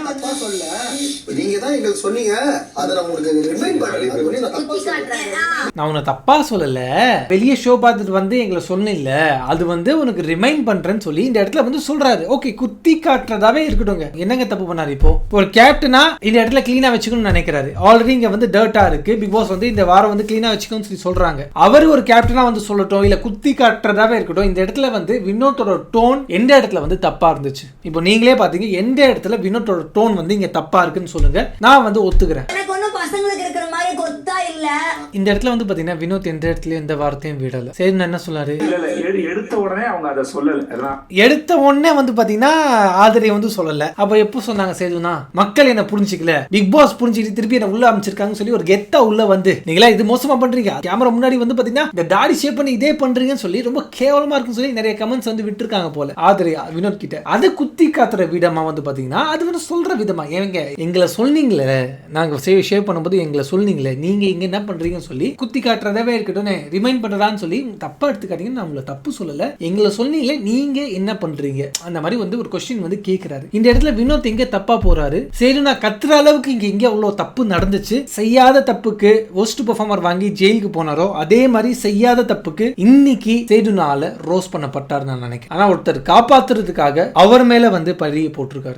தப்பா சொல்ல, நீங்க தான் எங்களுக்கு சொன்னீங்க, அதை நான் உங்களுக்கு ரிமைண்ட் பண்ணி அது பண்ணி நான் தப்பா சொல்றேன். நான் உன்னை தப்பா சொல்லல, வெளியே ஷோ பார்த்துட்டு வந்து எங்களை சொன்னில்ல, அது வந்து உனக்கு ரிமைண்ட் பண்றேன்னு சொல்லி இந்த இடத்துல வந்து சொல்றாரு. ஓகே, குத்தி காட்டுறதாவே இருக்கட்டும்ங்க. என்னங்க தப்பு பண்ணாரு? இப்போ ஒரு கேப்டனா இந்த இடத்துல கிளீனா வச்சுக்கணும்னு நினைக்கிறாரு. ஆல்ரெடி இங்க வந்து டர்ட்டா இருக்கு, பிக் பாஸ் வந்து இந்த வாரம் வந்து கிளீனா வச்சுக்கணும்னு சொல்லி சொல்றாங்க. அவர் ஒரு கேப்டனா வந்து சொல்லட்டும், இல்ல குத்தி காட்டுறதாவே இருக்கட்டும், இந்த இடத்துல வந்து வினோத்தோட டோன் எந்த இடத்துல வந்து தப்பா இருந்துச்சு? இப்போ நீங்களே பாத்தீங்க, எந்த இடத்துல வினோத்தோட டோன் வந்து இங்க தப்பா இருக்குன்னு சொல்லுங்க, நான் வந்து ஒத்துக்கிறேன். பசங்களுக்கு இருக்கிற மாதிரி கொத்தா இல்ல. இந்த இடத்துல வந்து பாத்தீங்கன்னா வினோத் எந்த இடத்துல எந்த வார்த்தையும் விடல. சரி, என்ன சொல்லாரு? எடுத்த உடனே அவங்க அதை சொல்லல. எடுத்த உடனே வந்து பாத்தீங்கன்னா ஆதரவை வந்து சொல்லல. அப்ப எப்போ சொன்னாங்க? சேதுனா மக்கள் என்ன புரிஞ்சுக்கல, பிக் பாஸ் புரிஞ்சுக்கிட்டு திருப்பி என்ன உள்ள அமைச்சிருக்காங்கன்னு சொல்லி ஒரு கெத்தா உள்ள வந்து, நீங்களா இது மோசமா பண்றீங்க, கேமரா முன்னாடி வந்து பாத்தீங்கன்னா இந்த தாடி ஷேப் பண்ணி இதே பண்றீங்கன்னு சொல்லி ரொம்ப கேவலமா இருக்குன்னு சொல்லி நிறைய கமெண்ட்ஸ் வந்து விட்டுருக்காங்க போல ஆதரவை வினோத் கிட்ட. அது குத்தி காத்துற விதமா வந்து பாத்தீங்கன்னா அது வந்து சொல்ற விதமா, ஏங்க எங்களை சொன்னீங்களே, நாங்க ஷேப் பண்ணும்போது எங்களை சொன்னீங்களே, நீங்க இங்க என்ன பண்றீங்கன்னு சொல்லி குத்தி காட்டுறதாவே இருக்கட்டும், ரிமைண்ட் பண்றதான்னு சொல்லி தப்பா எடுத்துக்காட்டீங்கன்னு நம்மள தப்பு சொல்லல, எங்களை சொன்னீங்களே நீங்க என்ன பண்றீங்க அந்த மாதிரி வந்து ஒரு கொஸ்டின் வந்து கேட்கிறாரு. இந்த இடத்துல வினோத் எங்க தப்பா போறாரு? சரி, நான் கத்துற அளவுக்கு இங்க அவ்வளவு தப்பு நடந்துச்சு, செய்யாத தப்புக்கு ஒஸ்ட் பெர்ஃபார்மர் வாங்கி ஜெயிலுக்கு போனாரோ அதே மாதிரி செய்யாத தப்புக்கு இன்னைக்கு சேதுனால ரோஸ் பண்ணப்பட்டார் நான் நினைக்கிறேன். ஆனா ஒருத்தர் காப்பாத்துறதுக்காக அவர் மேல வந்து பழிய போட்டிருக்காரு.